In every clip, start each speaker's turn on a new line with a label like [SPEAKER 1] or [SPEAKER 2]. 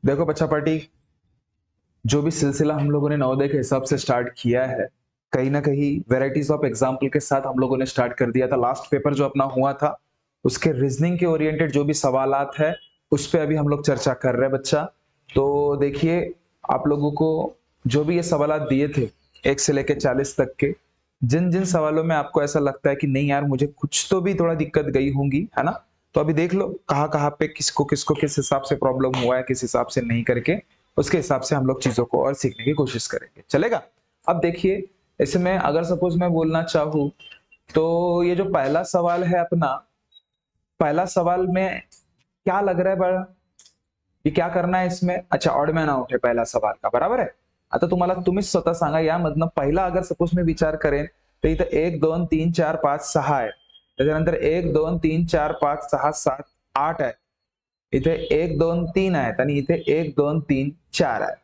[SPEAKER 1] देखो बच्चा पार्टी, जो भी सिलसिला हम लोगों ने नवोदय के हिसाब से स्टार्ट किया है, कहीं ना कहीं वेराइटीज ऑफ एग्जाम्पल के साथ हम लोगों ने स्टार्ट कर दिया था। लास्ट पेपर जो अपना हुआ था उसके रीजनिंग के ओरिएंटेड जो भी सवालात है उस पर अभी हम लोग चर्चा कर रहे हैं बच्चा। तो देखिए, आप लोगों को जो भी ये सवालात दिए थे 1 से लेकर 40 तक के, जिन जिन सवालों में आपको ऐसा लगता है कि नहीं यार मुझे कुछ तो भी थोड़ा दिक्कत गई होंगी, है ना, तो अभी देख लो कहाँ कहाँ पे किसको किसको किस हिसाब से प्रॉब्लम हुआ है, किस हिसाब से नहीं करके, उसके हिसाब से हम लोग चीजों को और सीखने की कोशिश करेंगे। चलेगा? अब देखिए, इसमें अगर सपोज मैं बोलना चाहूँ तो ये जो पहला सवाल है अपना, पहला सवाल में क्या लग रहा है बड़ा, ये क्या करना है इसमें? अच्छा, ऑड मॅन आउट है पहला सवाल का, बराबर आहे। आता तुम्हीच स्वतः सांगा, यामधनं पहिला अगर सपोज मी विचार करेन तर इथं 1 2 3 4 5 6 आहे, त्याच्यानंतर 1 2 3 4 5 6 7 8 आहे, इथे 1 2 3 आहेत आणि इथे 1 2 3 4 आहे।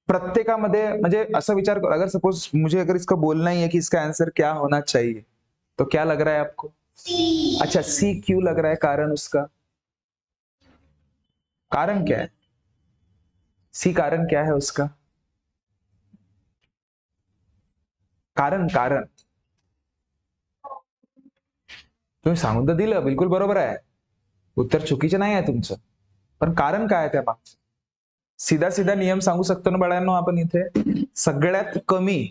[SPEAKER 1] प्रत्येकामध्ये म्हणजे ऐसा विचार करो, अगर सपोज मुझे अगर इसका बोलना ही है कि इसका आंसर क्या होना चाहिए, तो क्या लग रहा है आपको? अच्छा, सी क्यों लग रहा है? कारण उसका कारण क्या है? सी कारण क्या है उसका? कारण कारण तुम्ही सांगून तर दिलं, बिलकुल बरोबर आहे, उत्तर चुकीचं नाही आहे तुमचं, पण कारण काय आहे त्या मागचं? सीधा सीधा नियम सांगू शकतो ना बाळांनो आपण इथे, सगळ्यात कमी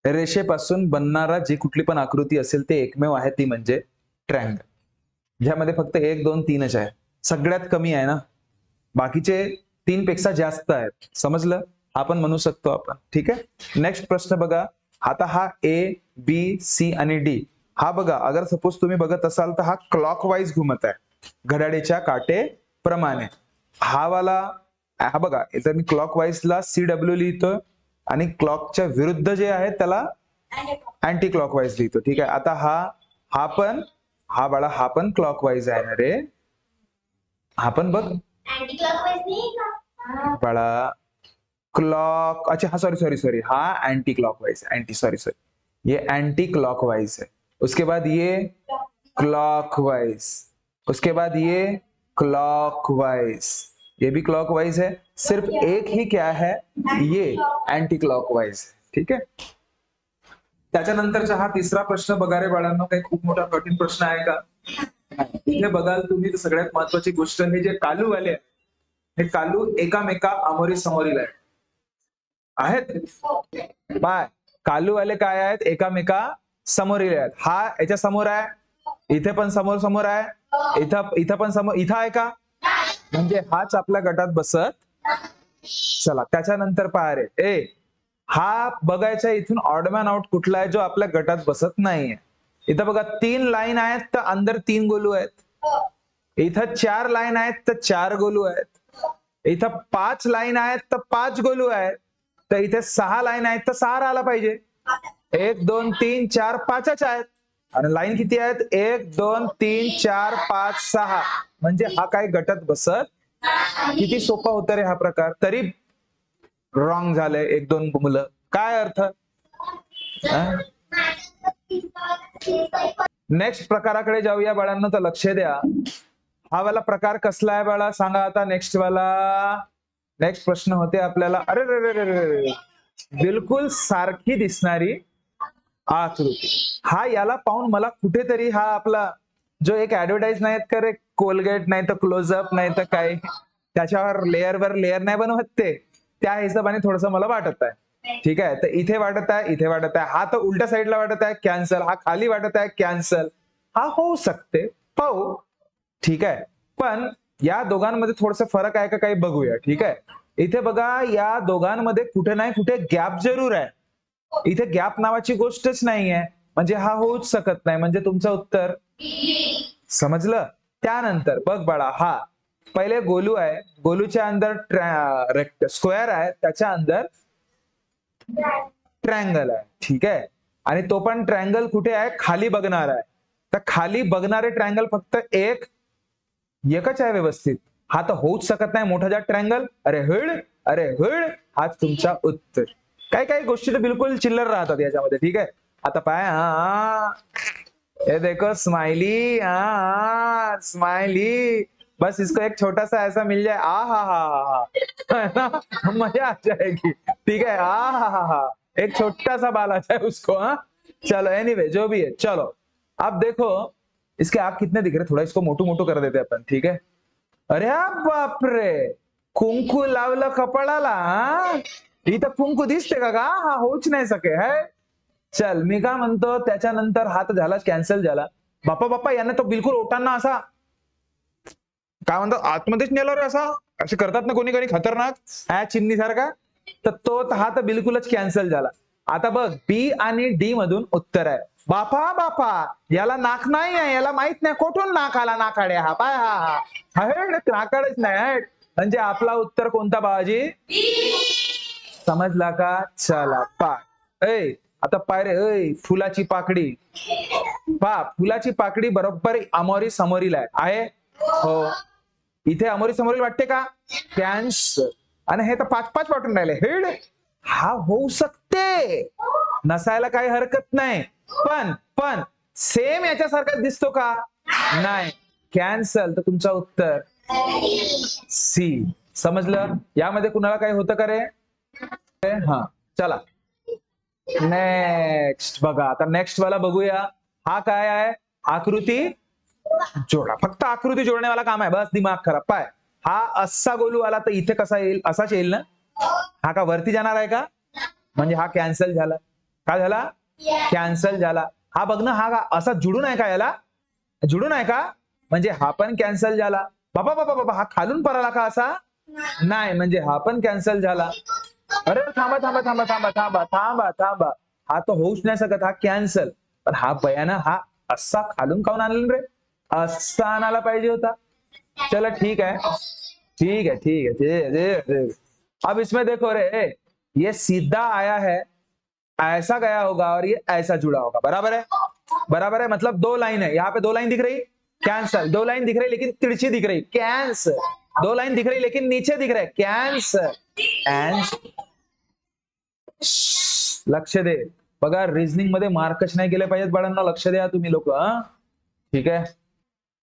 [SPEAKER 1] रेषेपासून बनणारा जी कुठली पण आकृती असेल ते एकमेव आहे, ती म्हणजे ट्रायंगल, ज्यामध्ये फक्त 1 2 3च आहे, सगळ्यात कमी आहे ना, बाकीचे 3 पेक्षा जास्त आहेत, समजलं? आपण म्हणू शकतो आपण, ठीक आहे। नेक्स्ट प्रश्न बघा, आता हा ए बी सी आणि डी, हा बघा अगर सपोज तुम्ही बघत असाल तर हा क्लॉकवाईज घुमत आहे, घड्याळीच्या काटेप्रमाणे। हा वाला, हा बघा इथं मी क्लॉकवाईजला CW लिहितो आणि क्लॉकच्या विरुद्ध जे आहे त्याला अँटी क्लॉकवाईज लिहितो, ठीक आहे। आता हा पण, हा बाळा हा पण क्लॉकवाईज आहे ना रे, हा पण बघ अँटी क्लॉकवाईज नाही का बाळा, क्लॉक, अच्छा हाँ सॉरी हाँ एंटी क्लॉकवाइज, एंटी सॉरी ये एंटी क्लॉकवाइज है, उसके बाद ये क्लॉकवाइज, उसके बाद ये क्लॉकवाइज, ये भी क्लॉकवाइज है, सिर्फ एक ही क्या है, ये एंटी क्लॉकवाइज, ठीक है। त्याच्यानंतरचा हा तिसरा प्रश्न बघा रे बाळांनो, काही खूप मोठा कठीण प्रश्न आहे का? इथे बघाल तुम्ही तर सगळ्यात महत्वाची गोष्ट, हे जे कालू वाले हे कालू एकामेका अमोरी समोरील आहेत, बाय कालू वाले काय आहेत, एकामेका समोरील आहेत। हा याच्या समोर आहे, इथे पण समोर समोर आहे, इथं पण समोर, इथं आहे का, म्हणजे हाच आपल्या गटात बसत। चला त्याच्यानंतर पहा रे, हा बघायचा इथून ऑड मॅन आउट कुठला आहे जो आपल्या गटात बसत नाहीये। इथं बघा 3 लाईन आहेत तर अंदर 3 गोलू आहेत, इथं 4 लाईन आहेत तर 4 गोलू आहेत, इथं 5 लाईन आहेत तर 5 गोलू आहेत, तर इथे 6 लाईन आहेत तर 6 राहिला पाहिजे। 1 2 3 4 5च आहेत आणि लाईन किती आहेत, 1 2 3 4 5 6, म्हणजे हा काय गटात बसत। किती सोपा होता रे हा प्रकार, तरी रॉंग झालंय 1 2 मुलं, काय अर्थ? नेक्स्ट प्रकाराकडे जाऊया बाळांनो, तर लक्ष द्या, हा वाला प्रकार कसला आहे बाळा, सांगा आता नेक्स्ट वाला। नेक्स्ट प्रश्न होते आपल्याला, अरे रे रे रे, बिलकुल सारखी दिसणारी आकृती, हा याला पाहून मला कुठेतरी हा आपला जो एक ऍडव्हर्टाइज नाहीत का रे, कोलगेट नाही तर क्लोजअप नाही तर काय, त्याच्यावर लेअर नाही बनवत ते, त्या हिशोबाने थोडस मला वाटत आहे, ठीक आहे। तर इथे वाटत आहे, इथे वाटत आहे, हा तर उलट्या साईडला वाटत आहे कॅन्सल, हा खाली वाटत आहे कॅन्सल, हा होऊ शकते, पाहू, ठीक आहे। पण या दोघांमध्ये थोडस फरक आहे का काही बघूया, ठीक आहे। इथे बघा या दोघांमध्ये कुठे नाही कुठे गॅप जरूर आहे, इथे गॅप नावाची गोष्टच नाहीये, म्हणजे हा होऊच शकत नाही, म्हणजे तुमचं उत्तर समजलं। त्यानंतर बघ बाळा, हा पहिले गोलू आहे, गोलूच्या अंदर स्क्वेअर आहे, त्याच्या अंदर ट्रायंगल आहे, ठीक आहे, आणि तो पण ट्रायंगल कुठे आहे, खाली बघणार आहे, तर खाली बघणारे ट्रायंगल फक्त एकच आहे व्यवस्थित, हा तर होऊच शकत नाही मोठा जात ट्रायंगल, अरे हुड, हाच तुमचा उत्तर। काही काही गोष्टी तर बिलकुल चिल्लर राहतात याच्यामध्ये, ठीक आहे। आता पाय, हे देखो स्माइली, स्माइली, बस इसको एक छोटा सा ऐसा मिल जाए, आ हा, है ना, मजा आ जाएगी। ठीक है, आ हा, एक छोटा सा बाल आ जाए उसको। हाँ चलो, एनीवे जो भी है, चलो अब देखो इसके आंख कितने दिख रहे, थोड़ा इसको मोटू मोटू कर देते अपन। ठीक है, अरे बापरे, कुंकू लावलं कपाळाला, इथं कुंकू दिसते का? हा होऊच नाही सके है। चल मी काय म्हणतो, त्याच्यानंतर हा तर झाला, कॅन्सल झाला. बाप्पा बाप्पा, याने तो बिलकुल ओटांना असा काय म्हणतात आतमध्येच नेला रे, असा असे करतात ना कोणी कोणी खतरनाक, चिमणी सारखा. तर तो हा तर बिलकुलच कॅन्सल झाला. आता बघ, बी आणि डी मधून उत्तर आहे. बापा बापा, याला नाक नाही आहे, याला माहित नाही कुठून नाक आला, नाकाडे हा पाय, हा नाकाडेच नाही. म्हणजे आपला उत्तर कोणता बाबाजी? समजला का? चला पाय, आता पाय रे, फुलाची पाकडी पा, फुलाची पाकडी बरोबर अमोरी समोरीला आहे. हो, इथे अमोरी समोरील वाटते का? कॅन्सर. आणि हे तर 5-5 वाटून राहिले. हेड हा होऊ शकते, नसायला काही हरकत नाही, पण सेम याच्यासारखा दिसतो का? नाही, कॅन्सल. तर तुमचं उत्तर सी. समजलं? यामध्ये कुणाला काही होतं का रे? हा चला नेक्स्ट बघा, आता नेक्स्ट वाला बघूया. हा काय आहे? आकृती जोडा. फक्त आकृती जोडण्यावाला काम आहे, बस दिमाग खराब. पाय, हा असा गोलू आला तर इथे कसा येईल? असाच येईल ना. हा का वरती जाणार आहे का? म्हणजे हा कॅन्सल झाला. काय झाला? कॅन्सल झाला. हा बघ ना, हा का असा जुडून आहे का? याला जुडून आहे का? म्हणजे हा पण कॅन्सल झाला. बाबा बाबा बाबा, हा खालून पराला का असा? नाही, म्हणजे हा पण कॅन्सल झाला. अरे थांबा थांबा थांबा थांबा थांबा थांबा थांबा, हा तर होऊच नाही शकत, हा कॅन्सल. पण हा बयाना हा असा खालून काऊन आणला रे? असा आणायला पाहिजे होता. चलो ठीक है, ठीक है, ठीक है, ठीक है। अब इसमें देखो रे, ये सीधा आया है, ऐसा गया होगा और ये ऐसा जुड़ा होगा, बराबर है? बराबर है, मतलब 2 लाइन है, यहाँ पे 2 लाइन दिख रही, कैंसल। 2 लाइन दिख रही लेकिन तिरछी दिख रही, कैंसल। 2 लाइन दिख रही लेकिन नीचे दिख रहे, कैंसल। लक्ष दे बघा, रिझनिंग मध्ये मार्कच नाही केले पाहिजेत बाळांना, लक्ष द्या तुम्ही लोक. ठीक आहे,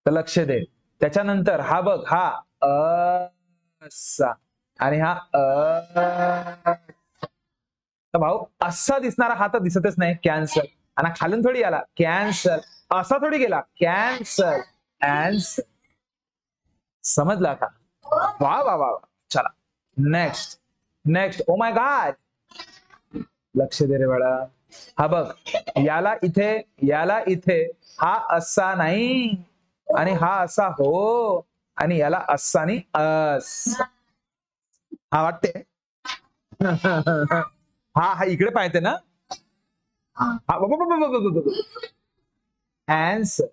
[SPEAKER 1] तर लक्ष दे. त्याच्यानंतर हा बघ, हा असा आणि हा तर भाऊ असा दिसणारा हा तर दिसतच नाही, कॅन्सल. आणि खालून थोडी आला, कॅन्सल. असा थोडी गेला, कॅन्सल. कॅन्सल. समजला का? वा वा वा. चला next, next. Oh my God, लक्ष दे रे बाळा. हा बघ, याला इथे, याला इथे, हा असा नाही आणि हा असा हो, आणि याला असा आणि अस, हा वाटते. हा हा इकडे पाहते ना, हा आन्सर.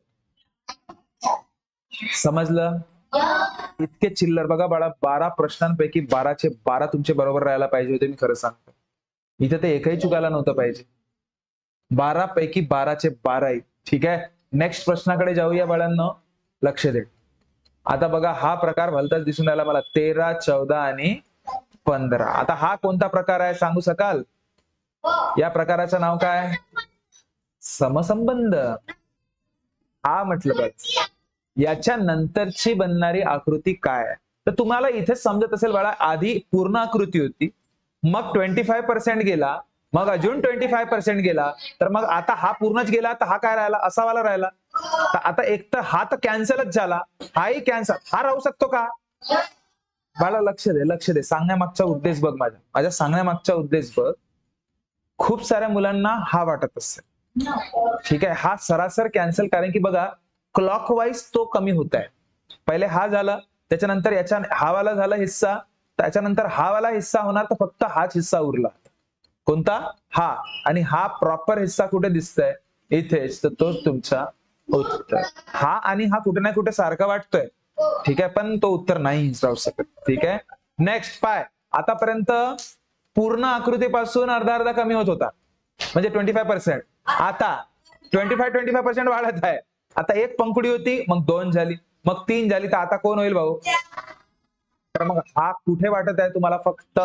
[SPEAKER 1] समजलं? इतके चिल्लर बघा बाळा, 12 प्रश्नांपैकी 12चे 12 तुमचे बरोबर राहायला पाहिजे होते, मी खरं सांगतो. इथे ते एकही चुकायला नव्हतं पाहिजे. 12 पैकी 12चे 12. ठीक आहे, नेक्स्ट प्रश्नाकडे जाऊया बाळांनो, लक्ष दे. आता बघा, हा प्रकार भलताच दिसून राहिला मला, 13, 14 आणि 15. आता हा कोणता प्रकार आहे सांगू शकाल? या प्रकाराचं नाव काय? समसंबंध. हा म्हटलं बस, याच्या नंतरची बनणारी आकृती काय आहे? तर तुम्हाला इथे समजत असेल बाळा, आधी पूर्ण आकृती होती, मग 25% गेला, मग अजून 25% गेला, तर मग आता हा पूर्णच गेला, तर हा काय राहिला? असा वाला राहिला. तर आता एक तर हा तर कॅन्सलच झाला, हाही कॅन्सल. हा राहू शकतो का? बाळा लक्ष दे, लक्ष दे. सांगण्यामागचा उद्देश बघ, माझ्या सांगण्यामागचा उद्देश बघ. खूप साऱ्या मुलांना हा वाटत असेल, ठीक आहे, हा सरासर कॅन्सल, कारण की बघा क्लॉकवाईज तो कमी होत आहे. पहिले हा झाला, त्याच्यानंतर याच्या हा वाला झाला हिस्सा, त्याच्यानंतर हा वाला हिस्सा होणार, तर फक्त हाच हिस्सा उरला. कोणता? हा. आणि हा प्रॉपर हिस्सा कुठे दिसतोय? इथेच. तर तोच तुमचा उत्तर. हा आणि हा कुठे ना कुठे सारखा वाटतोय, ठीक आहे, पण तो उत्तर नाही जाऊ शकत. ठीक आहे, नेक्स्ट पाय. आतापर्यंत पूर्ण आकृतीपासून अर्धा अर्धा कमी होत होता, म्हणजे 25%. आता 25% वाढत आहे. आता एक पंकुडी होती, मग 2 झाली, मग 3 झाली, तर आता कोण होईल भाऊ? तर मग हा कुठे वाटत आहे तुम्हाला? फक्त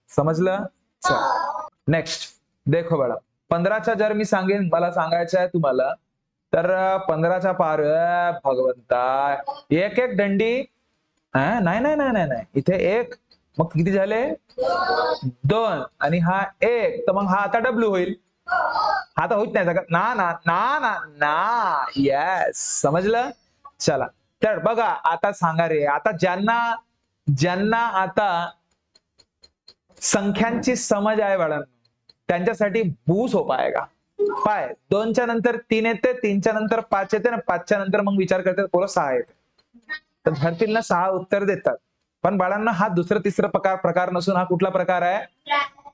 [SPEAKER 1] समजलं? नेक्स्ट देखो बाळा, 15चा जर मी सांगेन, मला सांगायचं आहे तुम्हाला तर 15च्या पार भगवंता, एक एक दंडी. नाही नाही नाही नाही नाही, इथे एक, मग किती झाले? 2 आणि हा 1, तर मग हा आता डब्ल्यू होईल. हा तर होत नाही सगळं. ना ना ना ना ना, येस, समजलं. चला, तर बघा आता सांगा रे, आता ज्यांना ज्यांना आता संख्यांची समज आहे बाळांनो, त्यांच्यासाठी भू सोपा आहे का? पाय 2च्या नंतर 3 येते, 3च्या नंतर 5 येते ना, 5च्या नंतर मग विचार करतात पोरं 6 येते. तर धरतील ना 6 उत्तर देतात. पण बाळांना हा दुसरा तिसरा प्रकार नसून हा कुठला प्रकार आहे?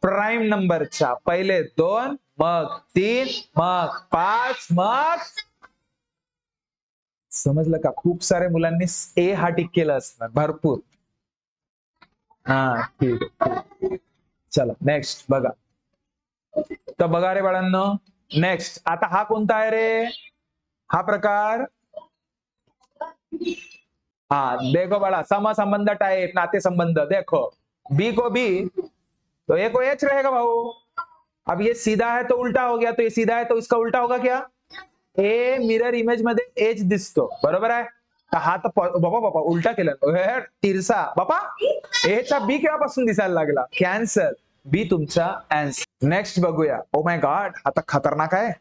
[SPEAKER 1] प्राईम नंबरचा. पहिले 2, मग 3, मग 5, मग. समजलं का? खूप साऱ्या मुलांनी ए हा टिक केला असणार, भरपूर. हा, ठीक आहे. चला नेक्स्ट बघा. तर बघा रे बाळांनो, नेक्स्ट आता हा कोणता आहे रे? हा प्रकार, हाँ देखो बड़ा, सम संबंध टाइप, नाते संबंध देखो, बी को बी तो ए को एच रहेगा भाऊ। अब ये सीधा है तो उल्टा हो गया, तो ये सीधा है तो इसका उल्टा होगा क्या? ए मिरर इमेज मध्ये एच दिसतो, बरोबर आहे? हा तर बाबा बाबा उलटा केलं, तिरसा बाबा. एचा बी केव्हापासून दिसायला लागला? कॅन्सर, बी तुमचा आन्सर. नेक्स्ट बघूया. ओ माय गॉड, आता खतरनाक आहे.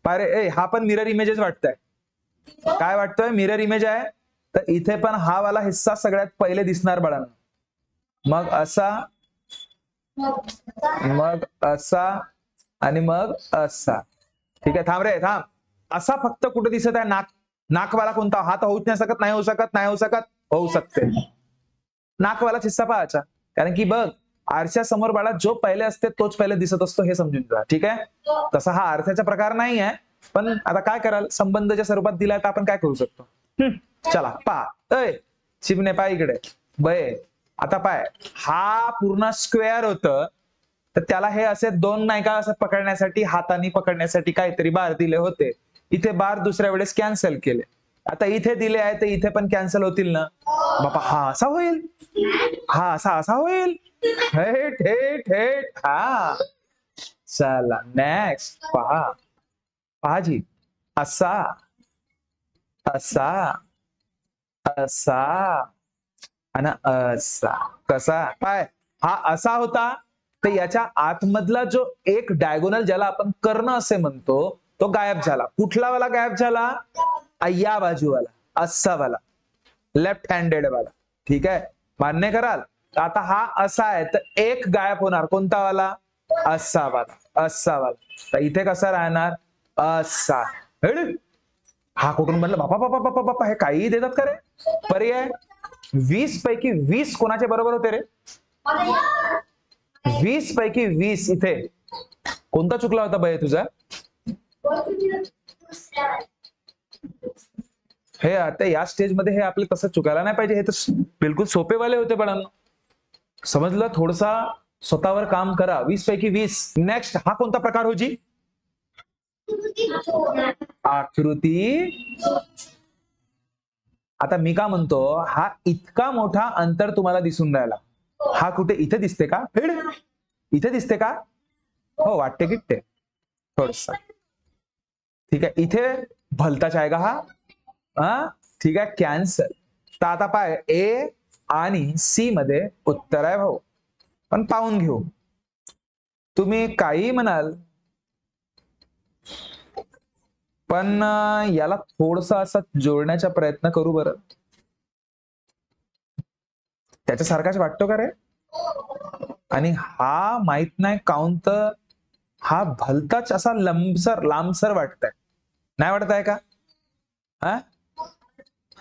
[SPEAKER 1] अरे हा पण मिरर इमेजेस वाटतंय. काय वाटतोय? मिरर इमेज आहे. तर इथे पण हा वाला हिस्सा सगळ्यात पहिले दिसणार बाळांनो. मग असा, मग असा आणि मग असा. ठीक आहे, थांब रे थांब. असा फक्त कुठे दिसत आहे? नाक. नाकवाला कोणता? हा तर होऊच नाही शकत, नाही होऊ शकत, नाही होऊ शकत, होऊ शकते. नाकवाला हिस्सा पाहायचा, कारण की बघ आरशा समोर बाळा जो पहिले असते तोच पहिले दिसत असतो, हे समजून जा. ठीक आहे, तसा हा आरशाचा प्रकार नाही आहे, पण आता काय कराल, संबंधाच्या स्वरूपात दिलाय तर आपण काय करू शकतो. चला पहा. अय चिमणे पाय इकडे बय. आता पाय, हा पूर्ण स्क्वेअर होत, तर त्याला हे असे दोन नाही का असं पकडण्यासाठी, हाताने पकडण्यासाठी काहीतरी बार दिले होते. इथे बार दुसऱ्या वेळेस कॅन्सल केले. आता इथे दिले आहे तर इथे पण कॅन्सल होतील ना बापा. हा असा होईल, हा असा असा होईल. Hate hate hate. हा चला नेक्स्ट पहा. पहा जी, असा असा असा आणि असा. कसा? पाय हा असा होता, तर याच्या आतमधला जो एक डायगोनल ज्याला आपण कर्ण असे म्हणतो तो गायब झाला. कुठला वाला गायब झाला? या बाजूवाला, असा वाला, लेफ्ट हँडेड वाला. ठीक आहे, मान्य कराल? आता हा असा आहे तर एक गायब होणार, कोणता वाला? असा वाला, असा वाला. तर इथे कसा राहणार? असा. हा कुठून म्हणलं बापा बापा बापा बापा, हे काही देतात का रे? पर्याय 20 पैकी 20 कोणाचे बरोबर होते रे? 20 पैकी 20. इथे कोणता चुकला होता बये तुझा? हे आता या स्टेज मध्ये हे आपले तसं चुकायला नाही पाहिजे. हे तर बिलकुल सोपे वाले होते बाळांनो. समजलं? थोडसा स्वतःवर काम करा. 20 पैकी 20. नेक्स्ट हा कोणता प्रकार हो जी? आकृती. आता मी का म्हणतो, हा इतका मोठा अंतर तुम्हाला दिसून राहिला, हा कुठे इथे दिसते का? इथे दिसते का? हो वाटते किट्टे थोडस. ठीक आहे, इथे भलताच आहे का हा? ठीक आहे, कॅन्सर. तर आता पाय, ए आणि सी मध्ये उत्तर आहे भाऊ. पण पाहून घेऊ. तुम्ही काही म्हणाल, पण याला थोडस असं जोडण्याचा प्रयत्न करू बरं. त्याच्यासारखाच वाटतो का रे? आणि हा माहित नाही काउन तर हा भलताच असा लांबसर वाटतंय. नाही वाटत आहे का?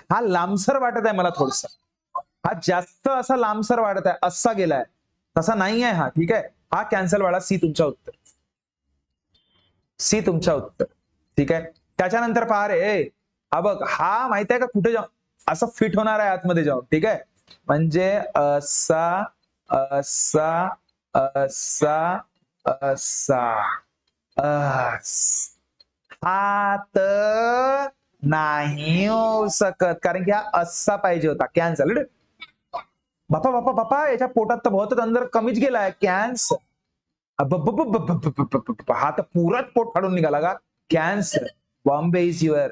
[SPEAKER 1] हा लांबसर वाटत आहे मला थोडस. हा जास्त असा लांबसर वाटत आहे, असा गेलाय, तसा नाही आहे हा. ठीक आहे, हा कॅन्सल वाला. सी तुमचा उत्तर, सी तुमचा उत्तर. ठीक आहे, त्याच्यानंतर पहा रे, हा बघ, हा माहित आहे का कुठे जाऊन असं फिट होणार आहे आतमध्ये जाऊन. ठीक आहे, म्हणजे असा असा असा असा. हा तर नाही होऊ शकत, कारण की हा असा पाहिजे होता. कॅन्सल. बापा बापा बापा, याच्या पोटात तर बहुत अंदर कमीच गेलाय. कॅन्सर. हा तर पुराच पोट फाडून निघाला का? Cancer. Bombay is your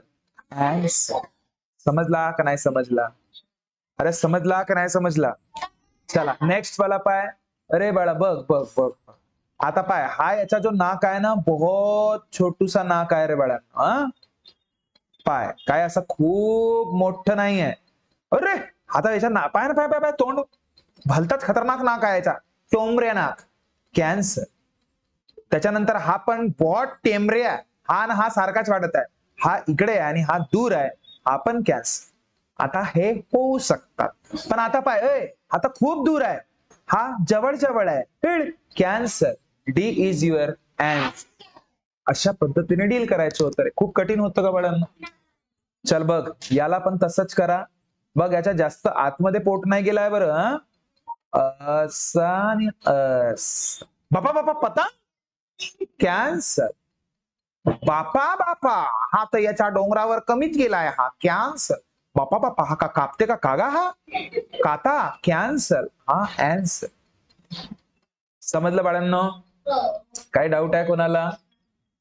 [SPEAKER 1] answer. समजला का नाही समजला? अरे समजला का नाही समजला? चला नेक्स्ट वाला पाय. अरे बाळा बघ बघ बघ बघ. आता पाय, हा याचा जो नाक आहे ना, बहुत छोटूसा नाक आहे रे बाळा. हा पाय काय असं खूप मोठं नाही आहे. अरे आता याच्या पाय ना, पाय पाय पाय, तोंड भलताच खतरनाक नाक आहे याचा, टोमरे नाक, कॅन्सर. त्याच्यानंतर हा पण बहुत टेमरे आहे, हा ना हा सारखाच वाटत आहे, हा इकडे आहे आणि हा दूर आहे, हा पण कॅन्सर. आता हे होऊ शकतात, पण आता पाय आता खूप दूर आहे, हा जवळ जवळ आहे, cancer. D is your and. अशा पद्धतीने डील करायचं होतं रे. खूप कठीण होतं का बाळांनो? चल बघ, याला पण तसंच करा. बघ याच्या जास्त आतमध्ये पोट नाही गेलाय बरं. असा आणि बापा बापा पता कॅन्सर. बापा बापा, हा तर याच्या डोंगरावर कमीच गेलाय, हा कॅन्सर. बापा बापा, हा का कापते का कागा, हा काता, कॅन्सर, हा ॲन्सर. समजलं बाळांनो? काय डाऊट आहे कोणाला?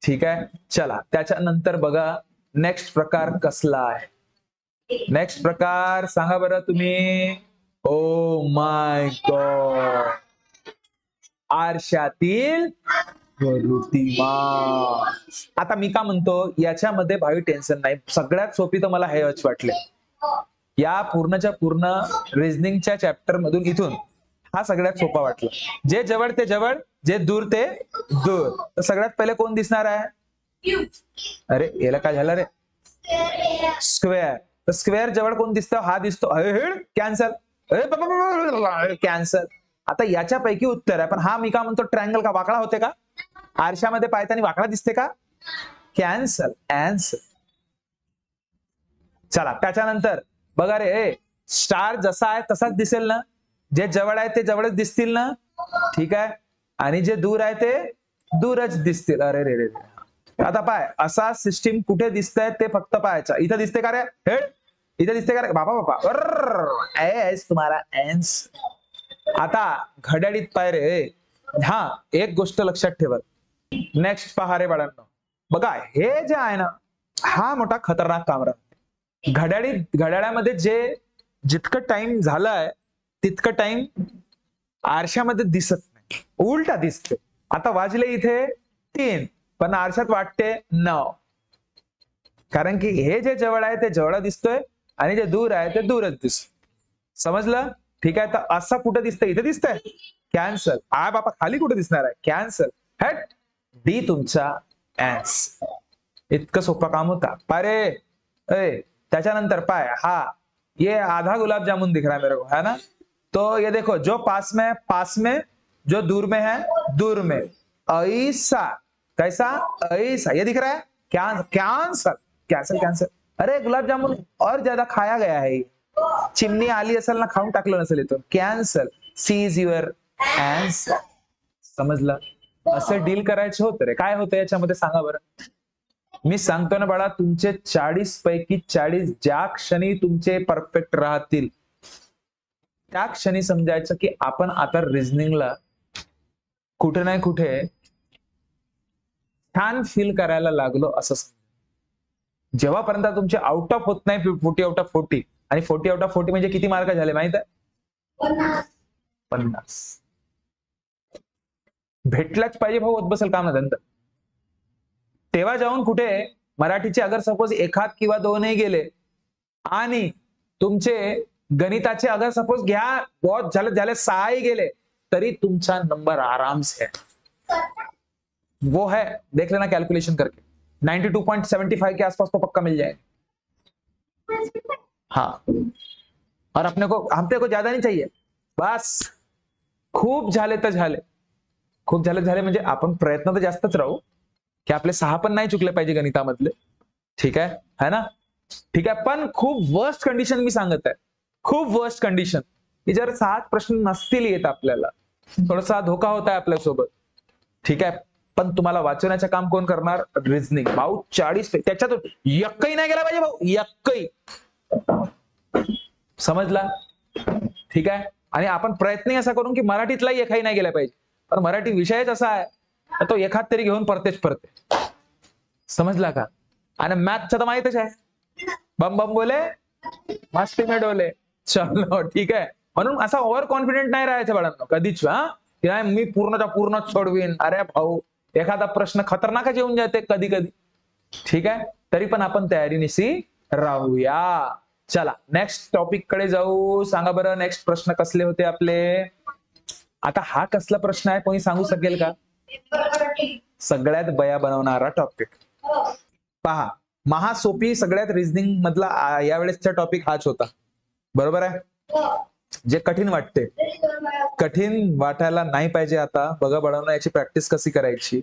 [SPEAKER 1] ठीक आहे, चला त्याच्यानंतर बघा नेक्स्ट प्रकार कसला आहे. नेक्स्ट प्रकार सांगा बरं तुम्ही. ओ माय गॉड, आरशातील प्रतिमा. आता मी का म्हणतो, याच्यामध्ये भावी टेन्शन नाही, सगळ्यात सोपी तर मला हेच वाटले. या पूर्णच्या पूर्ण रिझनिंगच्या चॅप्टर मधून इथून हा सगळ्यात सोपा वाटला. जे जवळ ते जवळ, जे दूर ते दूर. तर सगळ्यात पहिले कोण दिसणार आहे? अरे याला काय झालं रे? स्क्वेअर. तर स्क्वेअर जवळ कोण दिसतं? हा दिसतो, कॅन्सर. कॅन्सर. आता याच्यापैकी उत्तर आहे, पण हा मी का म्हणतो ट्रायंगल का वाकडा होते का? आरशामध्ये पाहताना वाकडा दिसते का? Cancer, answer. चला त्याच्यानंतर बघा रे, स्टार जसा आहे तसाच दिसेल ना? जे जवळ आहे ते जवळच दिसतील ना? ठीक आहे, आणि जे दूर आहे ते दूरच दिसतील. अरे रे रे, आता पाय असा सिस्टीम कुठे दिसतंय ते फक्त पाहायचं. इथं दिसते का रे? हेड इथे दिसते का रे? बाबा बाबा, एस तुम्हाला एन्स. आता घड्याळीत पाय रे. हा एक गोष्ट लक्षात ठेवा. नेक्स्ट पहा रे बाळांनो, बघा हे जे आहे ना, हा मोठा खतरनाक काम राहते. घड्याळामध्ये जे जितकं टाइम झालाय तितकं टाइम आरशामध्ये दिसत नाही, उलटा दिसते. आता वाजले इथे 3, पण आरशात वाटते 9. कारण की हे जे जवळ आहे ते जवळ दिसतोय आणि जे दूर आहे ते दूरच दिसतोय. समजलं? ठीक आहे, तर असं कुठं दिसतंय? इथे दिसतंय, कॅन्सर. आ बापा खाली कुठे दिसणार आहे? कॅन्सर. हट, डी तुमचा ॲन्सर. इतकं सोपं काम होता पारे. त्याच्यानंतर पाय, हा ये आधा गुलाब जामुन दिख रहा है मेरे को, है ना? तो ये देखो, जो पास में है पास में, जो दूर में है दूर में, ऐसा कैसा, ऐसा ये दिख रहा है, कैंसर कैंसर कैंसर. अरे गुलाब जामुन और ज्यादा खाया गया है, चिमणी आली असेल ना, खाऊन टाकलं नसेल इथून. Cancer. C is your answer. समजलं? असं डील करायचं होतं रे. काय होतं याच्यामध्ये सांगा बरं? मी सांगतो ना बाळा, तुमचे 40 पैकी 40 ज्या क्षणी तुमचे परफेक्ट राहतील त्या क्षणी समजायचं की आपण आता रिझनिंगला कुठे नाही कुठे छान फील करायला लागलो असं. जेव्हापर्यंत तुमचे आउट ऑफ होत नाही 40 आउट ऑफ 40, आणि 40 आउट ऑफ 40 म्हणजे किती मार्क झाले माहित आहे? 50. भेटलाच पाहिजे भाऊ, होत बसेल काम नंतर. तेव्हा जाऊन कुठे मराठीचे अगर सपोज एखाद किंवा दोनही गेले, आणि तुमचे गणिताचे अगर सपोज घ्या बहुत झाले 6ही गेले, तरी तुमचा नंबर आराम से वो है, देख लेना कैलकुलेशन करके, 92.75 के आसपास तो पक्का मिल जाएगा. हाँ, और अपने को ज्यादा नहीं चाहिए, बस खूप झाले तर झाले. खूप झाले म्हणजे आपण प्रयत्न तर जास्तच राहू की आपले 6 पण नाही चुकले पाहिजे गणितामधले. ठीक आहे, है ना? ठीक आहे, पण खूप वर्स्ट कंडिशन मी सांगत आहे, खूप वर्स्ट कंडिशन की जर 7 प्रश्न नसतील येत आपल्याला, थोडासा धोका होत आहे आपल्यासोबत. ठीक आहे, पण तुम्हाला वाचवण्याचं काम कोण करणार? रिझनिंग. भाऊ 40 त्याच्यातून एकही नाही गेला पाहिजे भाऊ, एकही. समजला? ठीक आहे, आणि आपण प्रयत्न असा करून की मराठीतलाही एकही नाही गेला पाहिजे, पण मराठी विषयच असा आहे तो एखाद तरी घेऊन परतेच परते. समजला का? आणि मॅथचं तर माहितच आहे, बम बम बोले मस्ती में डोले. चलो ठीक आहे. म्हणून असा ओव्हर कॉन्फिडेंट नाही राहायचं बाळांनो कधीच. हा की नाही मी पूर्णच्या पूर्ण सोडवीन. अरे भाऊ, एखादा प्रश्न खतरनाकच येऊन जाते कधी कधी. ठीक आहे, तरी पण आपण तयारीनिशी राहूया. चला नेक्स्ट टॉपिक कडे जाऊ. सांगा बरं नेक्स्ट प्रश्न कसले होते आपले. आता हा कसला प्रश्न आहे कोणी सांगू शकेल का. सगळ्यात बया बनवणारा टॉपिक. पहा, महासोपी सगळ्यात रिझनिंग मधला यावेळेसचा टॉपिक हाच होता. बरोबर आहे. जे कठीण वाटते, कठीण वाटायला नाही पाहिजे. आता बघा बाळांनो याची प्रॅक्टिस कशी करायची.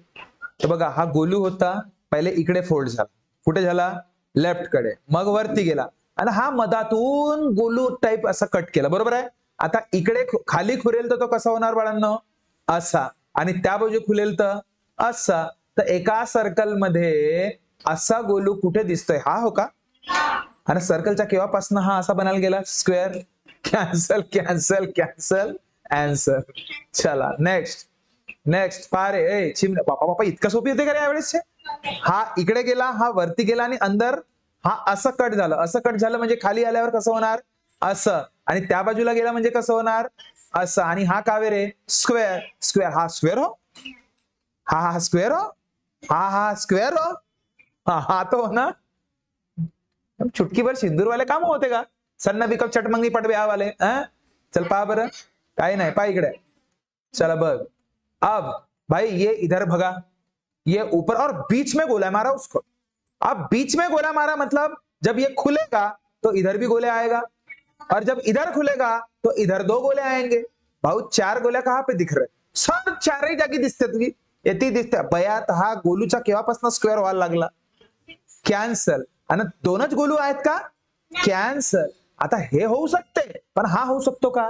[SPEAKER 1] तर बघा हा गोलू होता, पहिले इकडे फोल्ड झाला. कुठे झाला, लेफ्ट कडे, मग वरती गेला आणि हा मधातून गोलू टाईप असा कट केला. बरोबर आहे. आता इकडे खाली खुरेल तर तो कसा होणार बाळांनो, असा, आणि त्या बाजू खुलेल तर असा. तर एका सर्कल मध्ये असा गोलू कुठे दिसतोय, हा हो का. आणि सर्कलच्या केव्हापासून हा असा बनायला गेला, square. Cancel cancel cancel answer. चला नेक्स्ट नेक्स्ट. पहा रे चिमण्या, बापा बापा इतकं सोपी होते का रे यावेळेस. हा इकडे गेला, हा वरती गेला आणि अंदर हा असं कट झालं. असं कट झालं म्हणजे खाली आल्यावर कसं होणार, असं. आणि त्या बाजूला गेला म्हणजे कसं होणार, असं. आणि हा कावे रे, स्क्वेअर. स्क्वेअर, हा स्क्वेअर हो, हा हा स्क्वेअर हो, हा हा स्क्वेअर हो, हा हा तो हो ना. चुटकी भर सिंदूर वाले काम होते का, सन्ना बिकप चटमंगनी पटवे वाले. चल पहा बरं, काही नाही, पहा इकडे. चला बघ, अब भाई ये इधर भगा, ये ऊपर और बीच में गोला मारा उसको. अब बीच में गोला मारा मतलब जब ये खुलेगा तो इधर भी गोले आएगा, और जब इधर खुलेगा तो इधर दो गोले आएंगे. भाऊ चार गोल्या कहाँ पे दिख रहे, सर चारही जागी दिसते तुम्ही, येते दिसते. बयात हा गोलूचा केव्हापासून स्क्वेअर व्हायला लागला, कॅन्सल. आणि दोनच गोलू आहेत का, कॅन्सल. आता हे होऊ शकते, पण हा होऊ शकतो का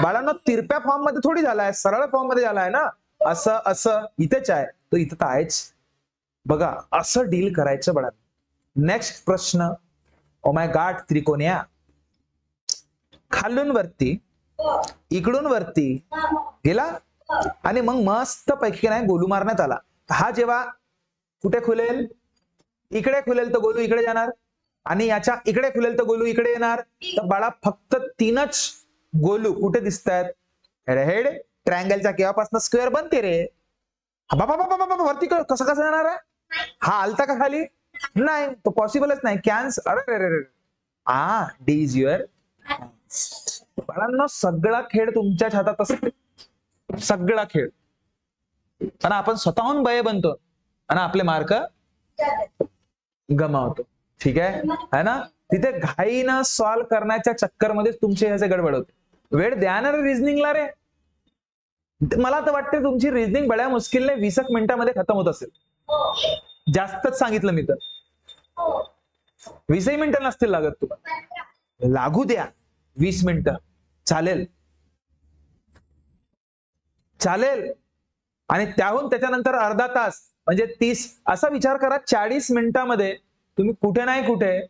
[SPEAKER 1] बाळांनो. तिरप्या फॉर्म मध्ये थोडी झालाय, सरळ फॉर्म मध्ये झालाय ना. असं असं इथेच आहे, तो इथं तर आहेच. बघा असं डील करायचं बाळांनो. नेक्स्ट प्रश्न. ओ माय गॉड, त्रिकोण्या खालून वरती, इकडून वरती गेला आणि मग मस्त पैकी नाही गोलू मारण्यात आला. हा जेव्हा कुठे खुलेल, इकडे खुलेल तर गोलू इकडे जाणार, आणि याच्या इकडे खुलेल तर गोलू इकडे येणार. तर बाळा फक्त तीनच गोलू कुठे दिसत आहेत, हेड ट्रायंगलच्या केव्हापासून स्क्वेअर बनते रे. बाबा बाबा बाबा वरती कसं कसं येणार आहे, हा आलता का खाली, नाही तो पॉसिबलच नाही, कॅन्सल. अरे हा डी इज युअर. बाळांनो सगळा खेळ तुमच्याच हातात असतो, सगळा खेळ. पण आपण स्वतःहून बये बनतो आणि आपले मार्क गमावतो. ठीक आहे ना. तिथे घाईनं सॉल्व्ह करण्याच्या चक्करमध्येच तुमचे ह्याचे गडबड होते. वेळ द्या ना रे रिझनिंगला रे. मला तर वाटते तुमची रिझनिंग बड्या मुश्किलने 20 मिनिटांमध्ये खतम होत असेल. जास्तच सांगितलं मी तर, 20 मिनिटं नसतील लागत तुम्हाला. लागू द्या 20 मिनिटं, चालेल चालेल. आणि त्याहून त्याच्यानंतर अर्धा तास म्हणजे 30. असा विचार करा 40 मिनिटांमध्ये तुम्ही कुठे नाही कुठे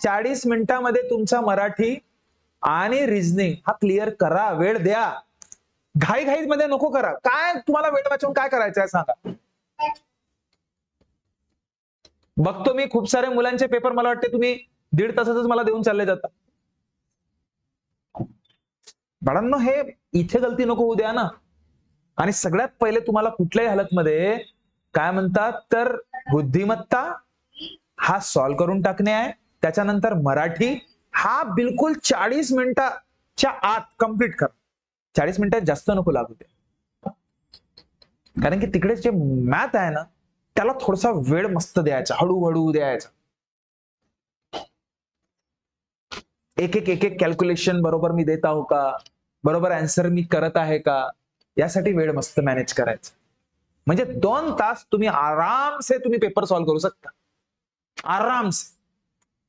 [SPEAKER 1] 40 मिनिटांमध्ये तुमचा मराठी आणि रिझनिंग हा क्लिअर करा. वेळ द्या, घाई मध्ये नको करा. काय तुम्हाला वेळ वाचवून काय करायचं आहे सांगा. बघतो मी खूप सारे मुलांचे पेपर, मला वाटते तुम्ही 1.5 तासातच मला देऊन चालले जाता. बाळांनो हे इथे गलती नको होऊ द्या ना. आणि सगळ्यात पहिले तुम्हाला कुठल्याही हालतमध्ये काय म्हणतात तर बुद्धिमत्ता हा सॉल्व्ह करून टाकणे आहे. त्याच्यानंतर मराठी हा बिलकुल 40 मिनिटाच्या आत कंप्लीट करा. 40 मिनिटात जास्त नको लागू दे, कारण की तिकडे जे मॅथ आहे ना त्याला थोडासा वेळ मस्त द्यायचा, हळूहळू द्यायचा. एक एक कॅल्क्युलेशन बरोबर मी देत आहो का, बरोबर आन्सर मी करत आहे का, यासाठी वेळ मस्त मॅनेज करायचा. म्हणजे 2 तास तुम्ही आरामसे तुम्ही पेपर सॉल्व्ह करू शकता, आरामसे.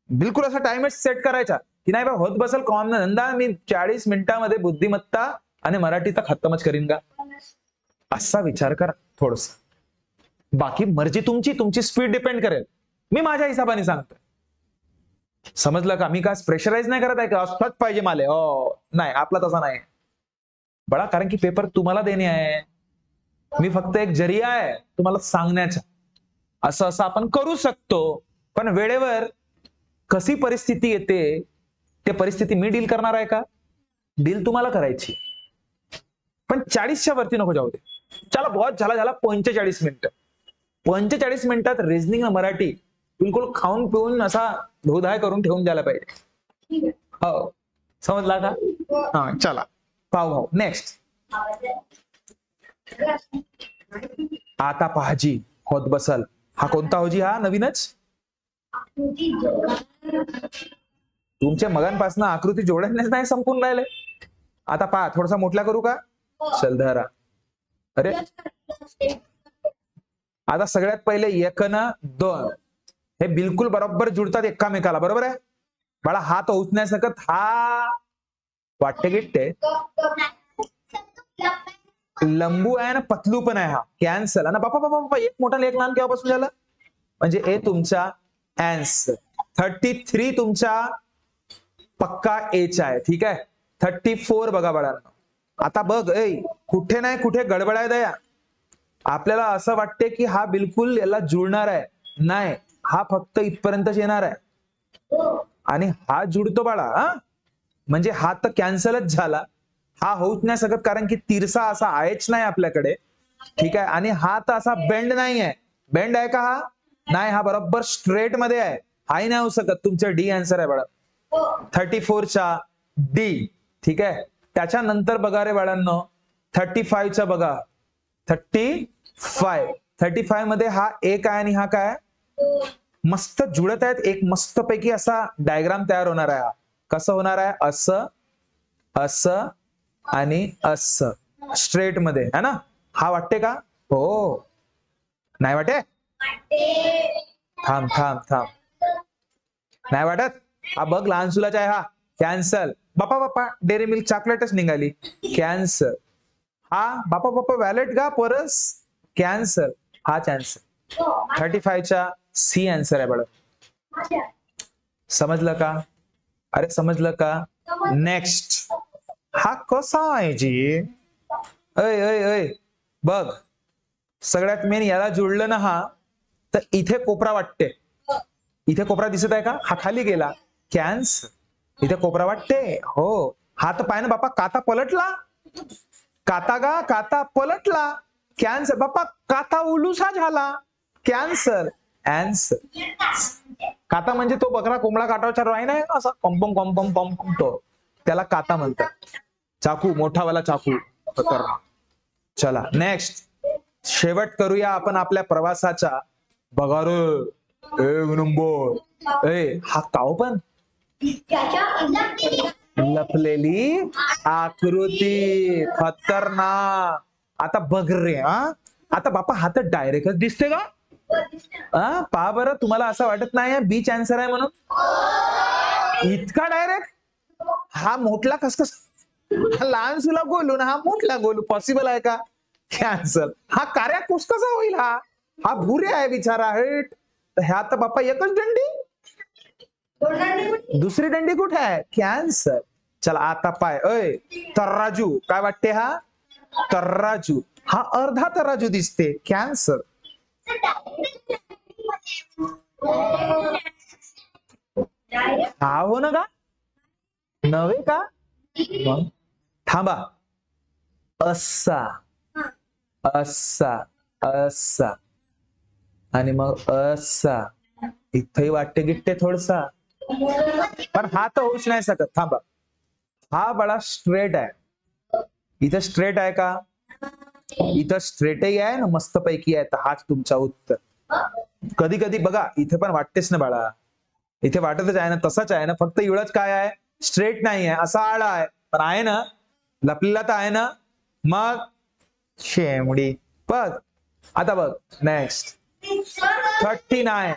[SPEAKER 1] बिलकुल असा टाइम सेट करायचा की नाही बा होत बसल कॉम धंदा, मी 40 मिनिटांमध्ये बुद्धिमत्ता आणि मराठी तर खतमच करीन का, असा विचार करा थोडस. बाकी मर्जी तुमची, तुमची स्पीड डिपेंड करेल. मी माझ्या हिशोबाने सांगतो, समजलं का. मी काय प्रेशराईज नाही करत आहे का असताच पाहिजे माले, हो नाही, आपला तसा नाही बळा. कारण की पेपर तुम्हाला देणे आहे, मी फक्त एक जरिया आहे तुम्हाला सांगण्याचा. असं असं आपण करू शकतो, पण वेळेवर कशी परिस्थिती येते ते परिस्थिती मी डील करणार आहे का? डील तुम्हाला करायची, पण 40च्या वरती नको जाऊ दे. चला बहुत झाला 45 मिनिटं. 45 मिनिटात रिझनिंग मराठी बिलकुल खाऊन पिऊन असा धोधाय करून ठेवून द्यायला पाहिजे. हो, समजला का? हा, चला पाहू भाऊ. नेक्स्ट, आता पहाजी होत बसल. हा कोणता होजी? हा नवीनच. तुमच्या मगांपासून आकृती जोडण्याच नाही संपून राहिले. आता पहा, थोडासा मोठला करू का? शलधरा. अरे आता सगळ्यात पहिले 1 न 2 हे बिलकुल बरोबर जुळतात एकामेकाला, बरोबर आहे बाळा? हात उचण्यास सकत हा वाटते गिट्टे लंबू आहे ना, पतलू पण आहे. हा कॅन्सल. ना बापा बापा बापा, एक मोठा एक लहान केव्हापासून झालं? म्हणजे ए तुमचा आन्सर. 33 तुमचा पक्का एच आहे. ठीक आहे. 34 बघा बाळांनो. आता बघ, कुठे नाही कुठे गडबड आहे दया. आपल्याला असं वाटते की हा बिलकुल याला जुळणार आहे. नाही, हा फक्त इथपर्यंतच येणार आहे आणि हा जुळतो बाळा. हा म्हणजे हा तर कॅन्सलच झाला. हा होऊच नाही शकत कारण की तिरसा असा आहेच नाही आपल्याकडे. ठीक आहे. आणि हा तर असा बेंड नाही आहे. बेंड आहे का हा? नाही, हा बरोबर स्ट्रेट मध्ये आहे. हाही नाही होऊ शकत. तुमचं डी आन्सर आहे बाळा. 34चा डी. ठीक आहे. त्याच्यानंतर बघा रे बाळांनो, 35चा बघा. 35 मध्ये हा एक आहे आणि हा काय? मस्त जुळत आहेत. एक मस्त पैकी असा डायग्राम तयार होणार आहे. हा कसं होणार आहे? असं असं आणि असं स्ट्रेट मध्ये है ना. हा वाटते का? हो, नाही वाटे? थांब थांब थांब, नाही वाटत? हा बघ, लहान सुलाचा आहे. हा कॅन्सल. बापा बापा, डेअरी मिल्क चॉकलेटच निघाली. कॅन्सल. हा बापा बापा, वॅलेट का परस? कॅन्सल. हा कॅन्सल. 35चा सी आन्सर आहे बघा. समजलं का? अरे समजलं का? नेक्स्ट, हा कसा आहे जी? अय अय अय, बघ, सगळ्यात मेन याला जुळलं ना हा, तर इथे कोपरा वाटते. इथे कोपरा दिसत आहे का? हा खाली गेला. कॅन्सल. इथे कोपरा वाटते. हो, हा तर पाय ना बापा, काता पलटला. काता गा, काता पलटला. कॅन्सल. बापा, काता उलूसा झाला. कॅन्सल. आन्सर. काता म्हणजे तो बकरा कोंबडा काटावचा राही नाही असा पंपम पंपम पंपम, तो त्याला काता म्हणतात. चाकू, मोठावाला चाकू. चला नेक्स्ट, शेवट करूया आपण आपल्या प्रवासाचा. बघा रे, एक नंबर. हा काव पण लपलेली आकृती. खतरनाक. आता बघ रे. आता बापा, हा तर डायरेक्टच दिसते का? पहा बरं, तुम्हाला असं वाटत नाही बीच आन्सर आहे म्हणून? इतका डायरेक्ट. हा मोठला कस कस, लहान सुला गोलू ना, हा मोठला गोलू पॉसिबल आहे का? कॅन्सल. हा कार्या कुस कसा होईल? हा भुरे आहे बिचारा. हेट. ह्या तर बापा एकच दंडी, दुसरी दंडी कुठे आहे? कॅन्सल. चला आता पाय. तर्राजू काय वाटते? हा तर्राजू. हा अर्धा तर्राजू दिसते. कॅन्सल. हा हो ना का? नव्हे का? मग थांबा. असा असा असा आणि मग असा. इथंही वाटते गिट्टे थोडसा, पण हा तर होऊच नाही शकत. थांबा. हा बडा स्ट्रेट आहे. इथं स्ट्रेट आहे का? इथं स्ट्रेटही आहे ना, मस्त पैकी आहे. तर हाच तुमचा उत्तर. कधी कधी बघा, इथे पण वाटतेच ना बाळा. इथे वाटतच आहे ना, तसंच आहे ना. फक्त एवढंच काय आहे, स्ट्रेट नाही आहे, असा आळा आहे. पण आहे ना, लपलेला तर आहे ना. मग शेमडी. बघ आता, बघ नेक्स्ट. 39.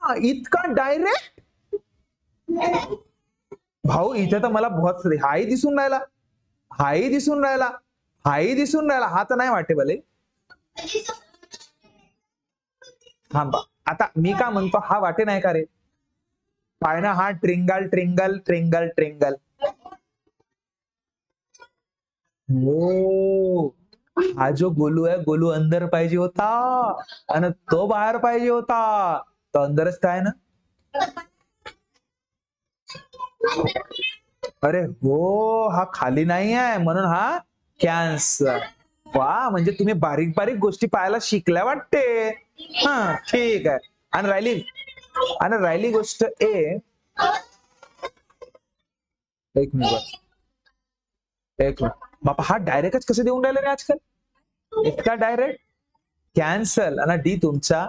[SPEAKER 1] इतका डायरेक्ट भाऊ. इथे तर मला बहुत हाही दिसून राहिला, हाही दिसून राहिला, हाही दिसून राहिला. हा तर नाही वाटे भले. थांबा. आता मी का म्हणतो, हा वाटे नाही का रे? पाय ना, हा ट्रिंगल ट्रिंगल ट्रिंगल ट्रिंगल. हो, हा जो गोलू आहे, गोलू अंदर पाहिजे होता आणि तो बाहेर पाहिजे होता. तो अंदरच काय ना. अरे हो, हा खाली नाही आहे म्हणून हा कॅन्सर. वा, म्हणजे तुम्ही बारीक बारीक गोष्टी पाहायला शिकल्या वाटते. हा, ठीक आहे. आणि राहिली गोष्ट ए. एक मिनिट, एक मिनिट बापा, हा डायरेक्टच कसे देऊन राहिले रे आजकाल. इतका डायरेक्ट. कॅन्सल आणि डी तुमचा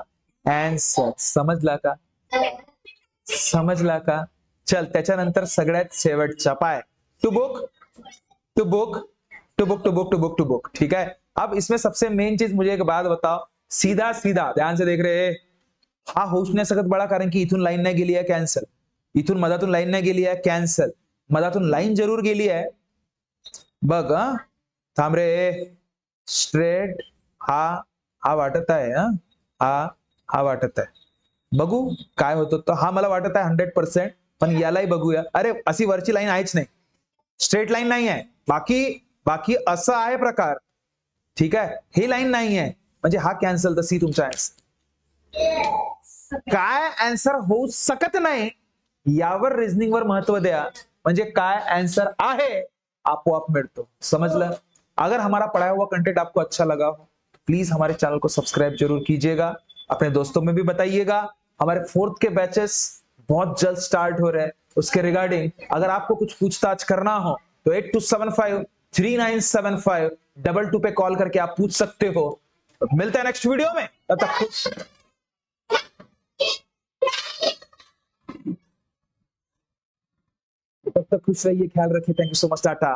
[SPEAKER 1] अँसर. समजला का? समजला का? चल, त्याच्यानंतर सगळ्यात शेवटचा पाय. टू बुक, टू बुक, टू बुक, टू बुक, टू बुक, टू बुक. ठीक है. अब इसमें सबसे मेन चीज मुझे एक बात बताओ. सीधा सीधा ध्यान से देख रहे हैं. हा होऊच नाही सकत बळा, कारण की इथून लाईन नाही गेली आहे, कॅन्सल. इथून मधातून लाईन नाही गेली आहे, कॅन्सल. मधातून लाईन जरूर गेली आहे. बघ थांब रे. स्ट्रेट हा हा वाटत आहे. हा हा वाटत आहे. बघू काय होतं. तर हा मला वाटत आहे 100%. पण यालाही बघूया. अरे, अशी वरची लाईन आहेच नाही, स्ट्रेट लाईन नाही आहे. बाकी बाकी असं आहे प्रकार. ठीक आहे, हे लाईन नाही आहे म्हणजे हा कॅन्सल. तर सी तुमचा आन्सर. काय आन्सर होऊ शकत नाही यावर रिझनिंग वर महत्व द्या. म्हणजे काय आंसर आहे आपोआप मिळतो. समझलं? अगर हमारा पढ़ाया हुआ कंटेंट आपको अच्छा लगा हो, प्लीज हमारे चैनल को सब्सक्राइब जरूर कीजिएगा. अपने दोस्तों में भी बताइएगा. हमारे 4th के बैचेस बहुत जल्द स्टार्ट हो रहे हैं. उसके रिगार्डिंग अगर आपको कुछ पूछताछ करना हो तो 8275 3975 22 पे कॉल करके आप पूछ सकते हो. मिलते हैं नेक्स्ट वीडियो में. तब तक खुश रहिए, ख्याल रखिए. Thank you so much. Tata.